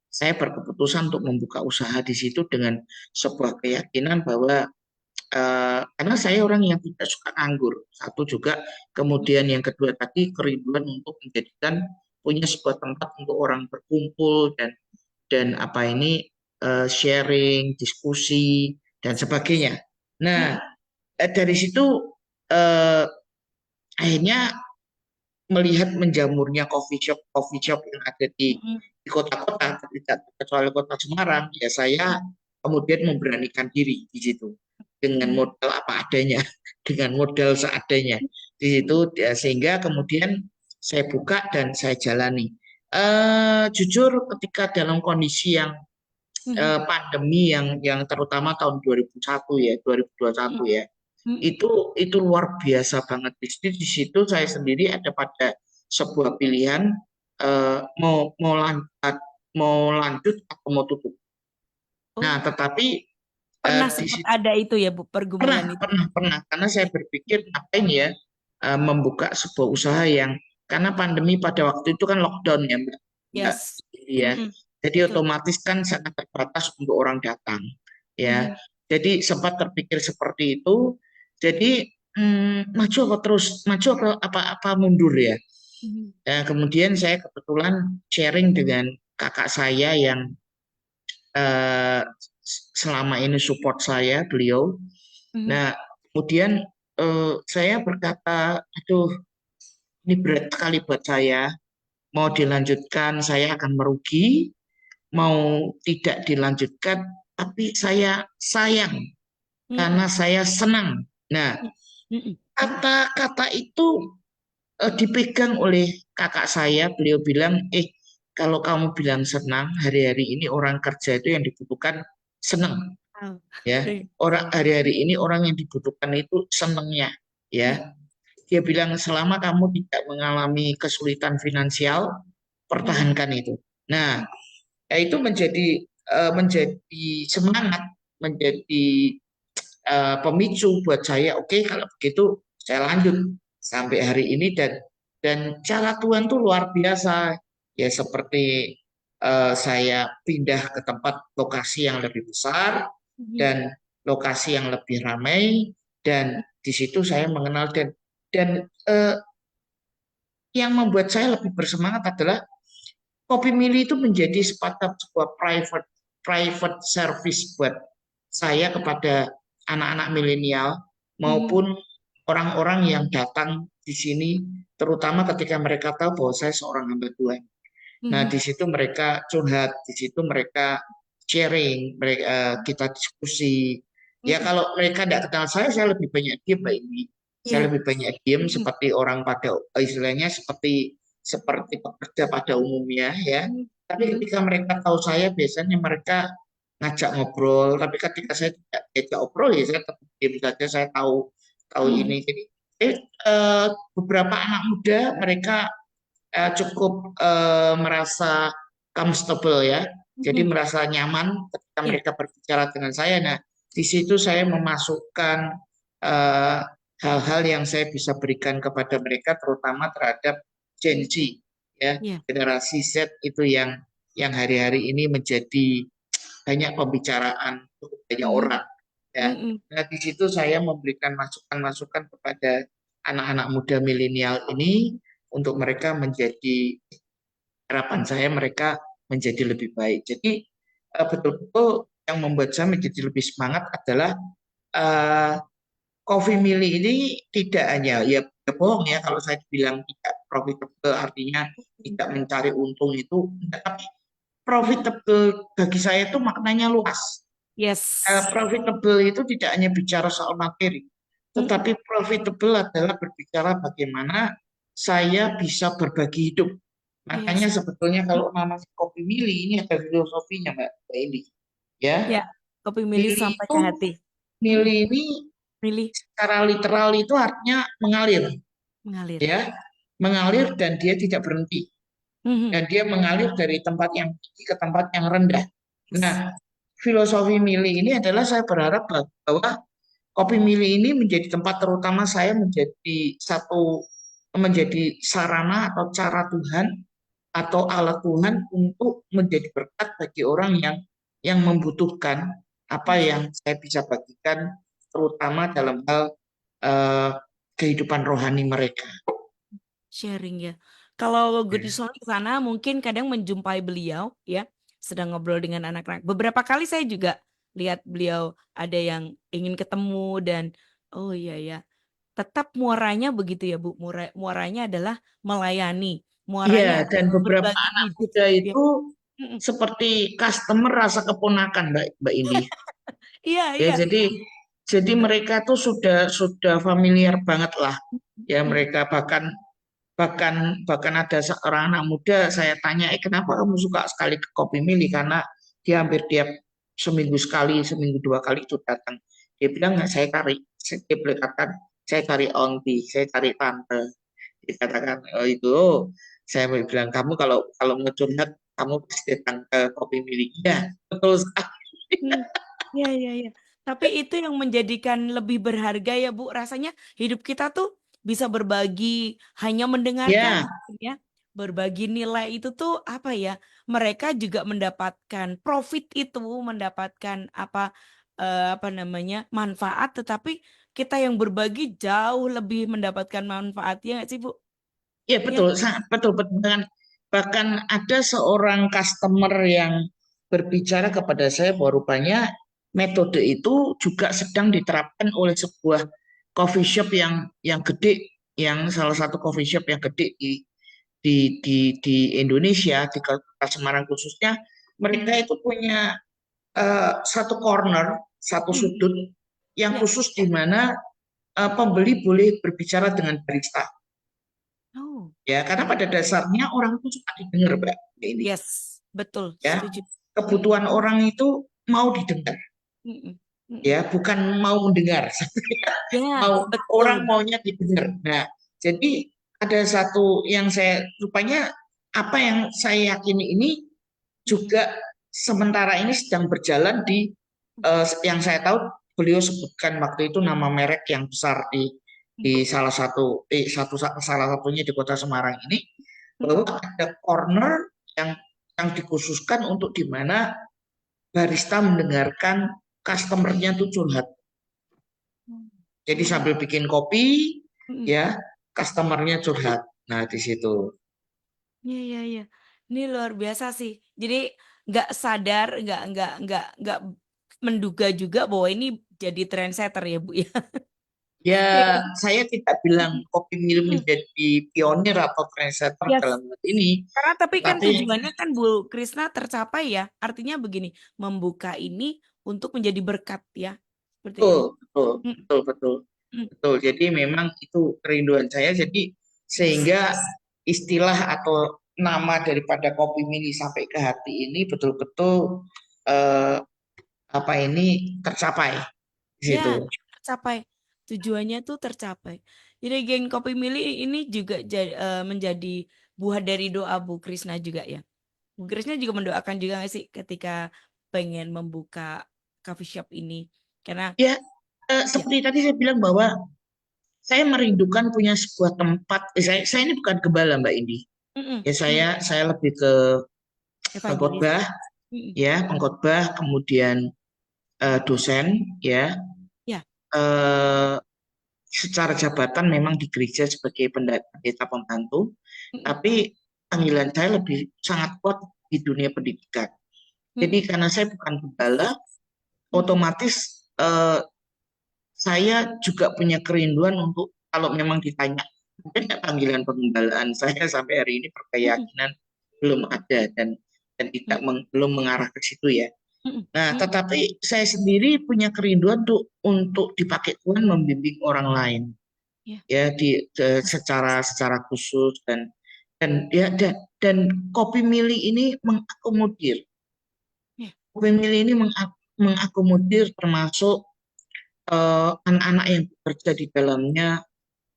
saya berkeputusan untuk membuka usaha di situ dengan sebuah keyakinan bahwa karena saya orang yang tidak suka nganggur. Satu juga, kemudian yang kedua tadi kerinduan untuk menjadikan punya sebuah tempat untuk orang berkumpul dan apa ini sharing, diskusi dan sebagainya. Nah, Mhm. dari situ eh, akhirnya melihat menjamurnya coffee shop yang ada Mhm. di kota-kota, tidak kecuali kota Semarang, ya saya kemudian memberanikan diri di situ dengan Mhm. modal apa adanya, dengan modal seadanya di situ, ya, sehingga kemudian saya buka dan saya jalani. Jujur ketika dalam kondisi yang Mhm. pandemi yang terutama tahun 2001 ya, 2021 ya. Mhm. Itu luar biasa banget. Di situ saya sendiri ada pada sebuah pilihan mau lanjut atau mau tutup. Nah, Oh, tetapi pernah di sempat situ ada itu ya, Bu, pergumulan itu. pernah karena saya berpikir ngapain ya membuka sebuah usaha yang karena pandemi pada waktu itu kan lockdown ya Mbak Yes. ya. Mm-mm. Jadi Betul. otomatis kan sangat terbatas untuk orang datang ya. Mhm. Jadi sempat terpikir seperti itu. Jadi maju apa terus, maju apa mundur ya. Mhm. Ya, kemudian saya kebetulan sharing dengan kakak saya yang eh, selama ini support saya, beliau. Mhm. Nah, kemudian saya berkata, aduh, ini berat sekali buat saya. Mau dilanjutkan, saya akan merugi. Mau tidak dilanjutkan, tapi saya sayang Mhm. karena saya senang. Nah, Mhm. kata-kata itu dipegang oleh kakak saya. Beliau bilang, kalau kamu bilang senang, hari-hari ini orang kerja itu yang dibutuhkan senang, Oh. ya. Iya. Orang hari-hari ini orang yang dibutuhkan itu senangnya, ya. Iya. Dia bilang selama kamu tidak mengalami kesulitan finansial, Mhm. pertahankan itu. Nah, ya itu menjadi semangat, menjadi pemicu buat saya. Oke, kalau begitu saya lanjut sampai hari ini dan cara Tuhan tuh luar biasa. Ya seperti saya pindah ke tempat lokasi yang lebih besar Mhm. dan lokasi yang lebih ramai dan di situ saya mengenal dan yang membuat saya lebih bersemangat adalah Kopi Mili itu menjadi sebuah private private service buat saya kepada anak-anak milenial Mhm. maupun orang-orang yang datang di sini, terutama ketika mereka tahu bahwa saya seorang hamba Tuhan. Nah, Mhm. di situ mereka curhat, di situ mereka sharing, kita diskusi. Ya, Mhm. kalau mereka tidak kenal saya lebih banyak diam, Mbak ini. Saya Iya. lebih banyak diam Mhm. seperti orang pada istilahnya seperti pekerja pada umumnya ya. Mhm. Tapi Mhm. ketika mereka tahu saya, biasanya mereka ngajak ngobrol. Tapi ketika saya tidak diajak ngobrol, ya saya tetap diam saja. Saya tahu tahu Mhm. ini. Jadi beberapa anak muda mereka cukup merasa comfortable ya. Jadi Mhm. merasa nyaman ketika Iya. mereka berbicara dengan saya. Nah, di situ saya memasukkan eh, hal-hal yang saya bisa berikan kepada mereka, terutama terhadap Gen Z, ya, Iya. generasi Z itu yang hari-hari ini menjadi banyak pembicaraan untuk banyak Mhm. orang, ya. Mhm. Nah, di situ saya memberikan masukan-masukan kepada anak-anak muda milenial ini untuk mereka menjadi harapan saya mereka menjadi lebih baik. Jadi betul-betul yang membuat saya menjadi lebih semangat adalah eh, Coffee Mili ini tidak hanya ya bohong ya kalau saya bilang tidak profitable artinya tidak mencari untung itu, tapi profitable bagi saya itu maknanya luas. Yes. Profitable itu tidak hanya bicara soal materi, Mhm. tetapi profitable adalah berbicara bagaimana saya bisa berbagi hidup. Makanya Yes. sebetulnya kalau namanya kopi Mili ini ada filosofinya Mbak Indi. Ya, Ya. Kopi milih Mili sampai itu ke hati. Mhm. Mili ini Milih secara literal itu artinya mengalir, mengalir. ya, mengalir dan dia tidak berhenti Mhm. dan dia mengalir dari tempat yang tinggi ke tempat yang rendah. Yes. Nah, filosofi Mili ini adalah saya berharap bahwa Kopi Mili ini menjadi tempat terutama saya menjadi sarana atau cara Tuhan atau alat Tuhan untuk menjadi berkat bagi orang yang membutuhkan apa Yes. yang saya bisa bagikan terutama dalam hal eh, kehidupan rohani mereka. Sharing ya. Kalau Ya. Good News ke sana mungkin kadang menjumpai beliau ya sedang ngobrol dengan anak-anak. Beberapa kali saya juga lihat beliau ada yang ingin ketemu dan oh iya ya. Tetap muaranya begitu ya Bu. Muaranya adalah melayani. Iya, Muaranya dan adalah beberapa berbagi anak hidup muda ya. itu Mm-mm. seperti customer rasa keponakan, Mbak Indi. Iya, Ya, iya. jadi mereka tuh sudah familiar banget lah. Ya, Mm-mm. mereka bahkan bahkan bahkan ada seorang anak muda saya tanya, kenapa kamu suka sekali ke Kopi Mili? Karena dia hampir tiap seminggu sekali, seminggu dua kali itu datang. Dia bilang nggak dia berkatakan saya cari onti, saya cari tante. Dikatakan itu saya bilang kamu kalau kalau mau curhat kamu pasti datang ke Kopi Mili. Iya, betul sekali. Hmm. Ya, ya, ya. Tapi itu yang menjadikan lebih berharga ya Bu. Rasanya hidup kita tuh bisa berbagi, hanya mendengarkan Ya, ya, berbagi nilai itu tuh apa ya? Mereka juga mendapatkan profit itu, mendapatkan apa namanya manfaat, tetapi kita yang berbagi jauh lebih mendapatkan manfaatnya nggak sih Bu? ya Ya. betul, sangat betul, betul. Bahkan ada seorang customer yang berbicara kepada saya bahwa rupanya metode itu juga sedang diterapkan oleh sebuah coffee shop yang gede, yang salah satu coffee shop yang gede di Indonesia, di Kota Semarang khususnya. Mereka itu punya satu corner, satu Hmm. sudut yang Ya. khusus di mana pembeli boleh berbicara dengan barista. Oh. Ya, karena pada dasarnya orang itu suka didengar, Mbak. Ini Yes, betul, ya, setuju. Mm-mm. kebutuhan orang itu mau didengar, Mm-mm. Mm-mm. ya, bukan mau mendengar. Ya, Mau orang betul. maunya didengar. Nah, jadi ada satu yang saya rupanya apa yang saya yakini ini Mm-mm. juga sementara ini sedang berjalan di yang saya tahu beliau sebutkan waktu itu nama merek yang besar di salah satunya di Kota Semarang ini, Mm-mm. bahwa ada corner yang dikhususkan untuk di mana barista mendengarkan customernya tuh curhat. Mm. Jadi Iya. sambil bikin kopi, Mm-mm. ya, customernya curhat. Nah, di situ. Iya, iya, iya. Ini luar biasa sih. Jadi nggak sadar, nggak menduga juga bahwa ini jadi trendsetter ya Bu ya. Ya, Ya kan? saya tidak bilang Mm-mm. kopi mill Mm. menjadi pionir atau trendsetter Yes. dalam hal ini, Karena tapi kan tapi tujuannya kan Bu Krisna tercapai ya. Artinya begini, membuka ini untuk menjadi berkat ya. Seperti itu. betul, betul, Mm, betul, betul, mm. betul. Jadi memang itu kerinduan saya. Jadi Yes. sehingga istilah atau nama daripada kopi mini sampai ke hati ini betul-betul eh, apa ini tercapai di Ya, situ. tercapai. Tujuannya tuh tercapai. Jadi geng Kopi Mili ini juga menjadi buah dari doa Bu Krisna juga ya. Bu Krisna juga mendoakan juga nggak sih ketika pengen membuka coffee shop ini? Karena Ya, ya, seperti tadi saya bilang bahwa saya merindukan punya sebuah tempat. Saya ini bukan gembala, Mbak Indi. mm-mm, Ya mm, saya lebih ke evangelis. pengkhotbah, Mm-mm, ya pengkhotbah, kemudian dosen, ya. ya, Eh, Secara jabatan memang di gereja sebagai pendeta pembantu, mm-mm, tapi panggilan saya lebih sangat kuat di dunia pendidikan. Jadi mm-mm, karena saya bukan gembala, mm-mm, otomatis saya juga punya kerinduan untuk kalau memang ditanya mungkin panggilan pengembalaan saya sampai hari ini mm-mm, berkeyakinan belum ada dan tidak belum mengarah ke situ ya. mm-mm, Nah, mm-mm. tetapi saya sendiri punya kerinduan untuk dipakai Tuhan membimbing orang lain Ya, ya secara khusus dan ya dan kopi mili ini mengakomodir. ya, Kopi mili ini mengakomodir termasuk anak-anak yang bekerja di dalamnya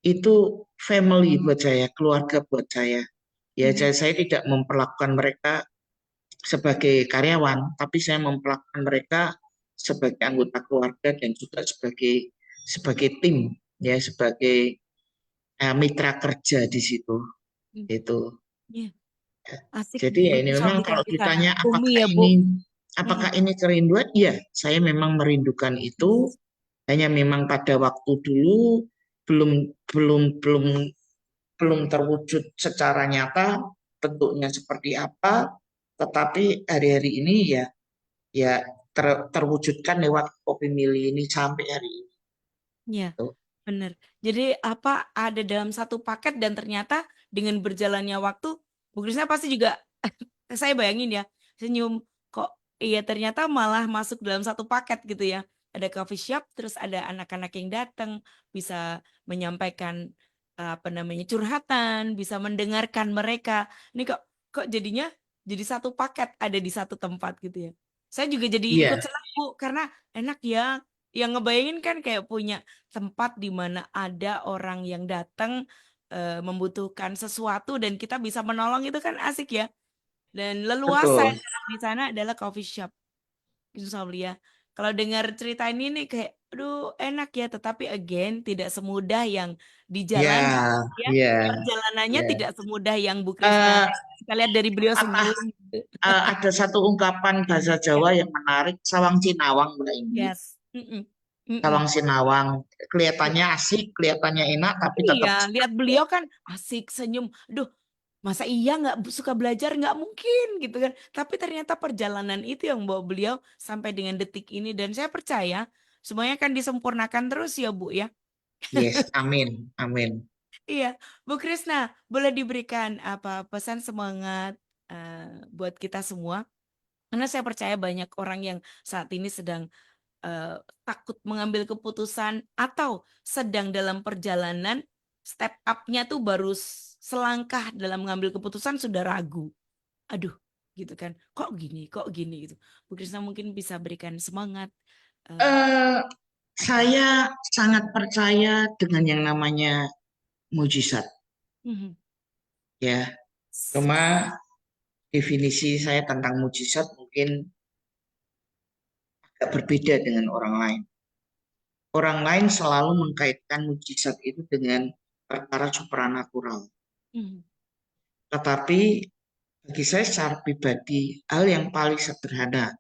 itu family buat saya, keluarga buat saya. Ya, mhm, saya tidak memperlakukan mereka sebagai karyawan, tapi saya memperlakukan mereka sebagai anggota keluarga dan juga sebagai tim, ya, sebagai mitra kerja di situ. mm, Itu. ya. Asik Jadi ya ini memang bersosialisasi kalau di sana. ditanya Bumi ya Bu. apakah Mm-mm. ini kerinduan? Iya, saya memang merindukan itu. Yes. Hanya memang pada waktu dulu belum belum belum belum terwujud secara nyata bentuknya seperti apa, tetapi hari-hari ini ya terwujudkan lewat kopi mili ini sampai hari ini. Ya, Tuh. benar. Jadi apa ada dalam satu paket dan ternyata dengan berjalannya waktu, Bu Krisna pasti juga saya bayangin ya, senyum kok iya ternyata malah masuk dalam satu paket gitu ya. Ada coffee shop, terus ada anak-anak yang datang, bisa menyampaikan apa namanya curhatan, bisa mendengarkan mereka. Ini kok jadinya jadi satu paket ada di satu tempat gitu ya. Saya juga jadi ikut Iya, senang Bu karena enak ya. Yang ngebayangin kan kayak punya tempat di mana ada orang yang datang membutuhkan sesuatu dan kita bisa menolong itu kan asik ya. Dan leluasa betul. di sana adalah coffee shop. Insya Allah ya. Kalau dengar cerita ini nih kayak aduh enak ya, tetapi again tidak semudah yang dijalani Ya, ya. ya, Perjalanannya ya. tidak semudah yang Bu Krisna. Eh, Kita lihat dari beliau patah, senyum gitu. ada satu ungkapan bahasa Ya, Jawa yang menarik, sawang sinawang Mbak Indi. yes. Mm-mm. Mm-mm. Sawang sinawang, kelihatannya asik, kelihatannya enak, tapi Iya, tetap lihat beliau kan asik senyum. Aduh, masa iya nggak suka belajar? Nggak mungkin gitu kan. Tapi ternyata perjalanan itu yang bawa beliau sampai dengan detik ini. Dan saya percaya semuanya akan disempurnakan terus ya Bu ya. yes, amin, amin. Iya, Bu Krisna, boleh diberikan apa pesan semangat buat kita semua? Karena saya percaya banyak orang yang saat ini sedang eh, takut mengambil keputusan atau sedang dalam perjalanan step up-nya tuh baru selangkah dalam mengambil keputusan sudah ragu. Aduh, gitu kan. Kok gini? Kok gini gitu. Bu Krisna mungkin bisa berikan semangat. eh, Eh, ya. saya sangat percaya dengan yang namanya mujizat, Mhm. ya. Cuma definisi saya tentang mujizat mungkin agak berbeda dengan orang lain. Orang lain selalu mengkaitkan mujizat itu dengan perkara supranatural. Mhm. Tetapi bagi saya secara pribadi, hal yang paling sederhana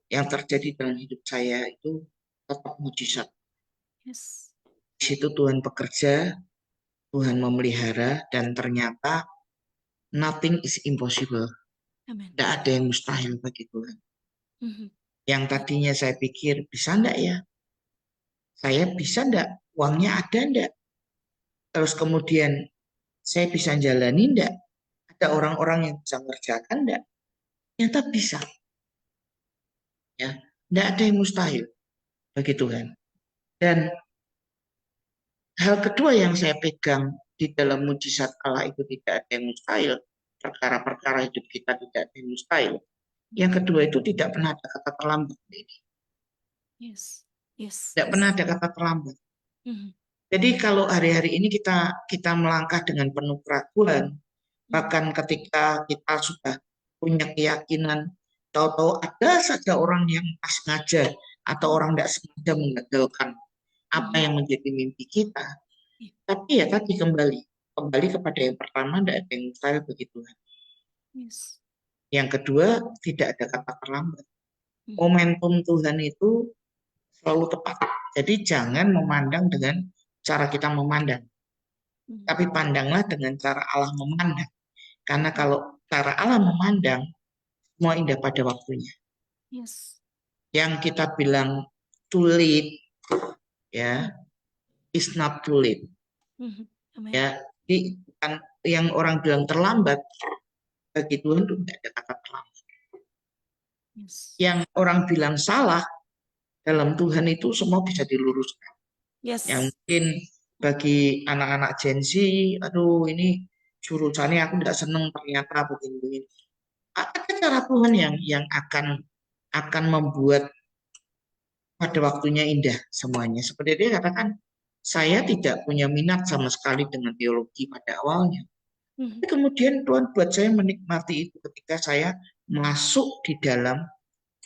yang terjadi dalam hidup saya itu tetap mujizat. Yes. Di situ Tuhan bekerja, Tuhan memelihara, dan ternyata nothing is impossible. Amin. Tidak ada yang mustahil bagi Tuhan. Mhm. Yang tadinya saya pikir, bisa enggak ya? Saya bisa enggak? Uangnya ada enggak? Terus kemudian, saya bisa jalani enggak? Ada orang-orang yang bisa mengerjakan enggak? Ternyata bisa. Ya, enggak ada yang mustahil bagi Tuhan. Dan hal kedua yang saya pegang di dalam mujizat Allah itu tidak ada yang mustahil. Perkara-perkara hidup kita tidak ada yang mustahil. Yang kedua itu tidak pernah ada kata terlambat. Yes. Yes. Tidak pernah Yes. ada kata terlambat. Mhm. Jadi kalau hari-hari ini kita melangkah dengan penuh keraguan, Mhm. bahkan ketika kita sudah punya keyakinan, tahu-tahu ada saja orang yang pas sengaja atau orang tidak sengaja menggagalkan apa Mhm. yang menjadi mimpi kita. Iya. Tapi ya tadi kembali kepada yang pertama, tidak ada yang mustahil bagi Tuhan. Yes. Yang kedua, tidak ada kata terlambat. Mhm. Momentum Tuhan itu selalu tepat. Jadi jangan memandang dengan cara kita memandang, Mhm. tapi pandanglah dengan cara Allah memandang. Karena kalau cara Allah memandang, semua indah pada waktunya. Yes. Yang kita bilang too late, Mhm. ya, is not too late. Mhm. Amin. Ya, jadi yang orang bilang terlambat, bagi Tuhan itu tidak ada kata terlambat. Yes. Yang orang bilang salah, dalam Tuhan itu semua bisa diluruskan. Yang Yes. mungkin bagi anak-anak Gen Z, aduh ini jurusannya aku tidak seneng ternyata begini-begini. Ada cara Tuhan yang akan membuat pada waktunya indah semuanya. Seperti dia katakan, saya tidak punya minat sama sekali dengan teologi pada awalnya. Mhm. Tapi kemudian Tuhan buat saya menikmati itu ketika saya masuk di dalam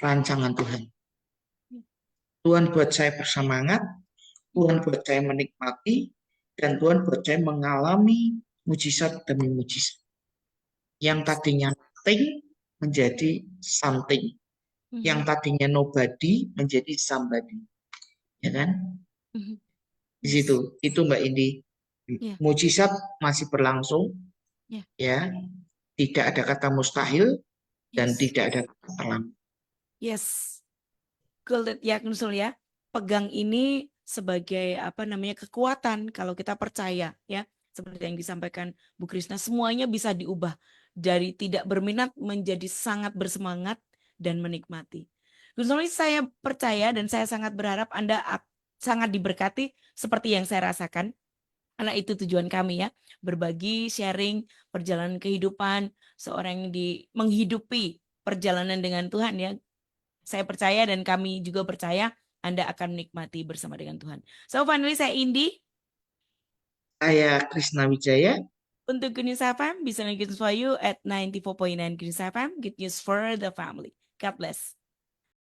rancangan Tuhan. Tuhan buat saya bersemangat, Tuhan buat saya menikmati, dan Tuhan buat saya mengalami mujizat demi mujizat. Yang Yes. tadinya nothing menjadi something. Yang Mhm. tadinya nobody menjadi somebody. Ya kan? Mhm. Di situ. Yes. Itu Mbak Indi. Ya. Mujizat masih berlangsung. Ya. Ya. Tidak ada kata mustahil dan Yes. tidak ada kata terlambat. Yes. Gold ya Knusel ya. Pegang ini sebagai apa namanya kekuatan kalau kita percaya ya. Seperti yang disampaikan Bu Krisna, semuanya bisa diubah dari tidak berminat menjadi sangat bersemangat dan menikmati. Knusel, saya percaya dan saya sangat berharap Anda sangat diberkati seperti yang saya rasakan. Karena itu tujuan kami ya, berbagi, sharing perjalanan kehidupan seorang yang menghidupi perjalanan dengan Tuhan ya. Saya percaya dan kami juga percaya Anda akan menikmati bersama dengan Tuhan. So finally saya Indi Saya Krisna Wijaya. untuk Good News FM, bisa Good News for You at 94.9 Good News FM, Good News for the Family. God bless.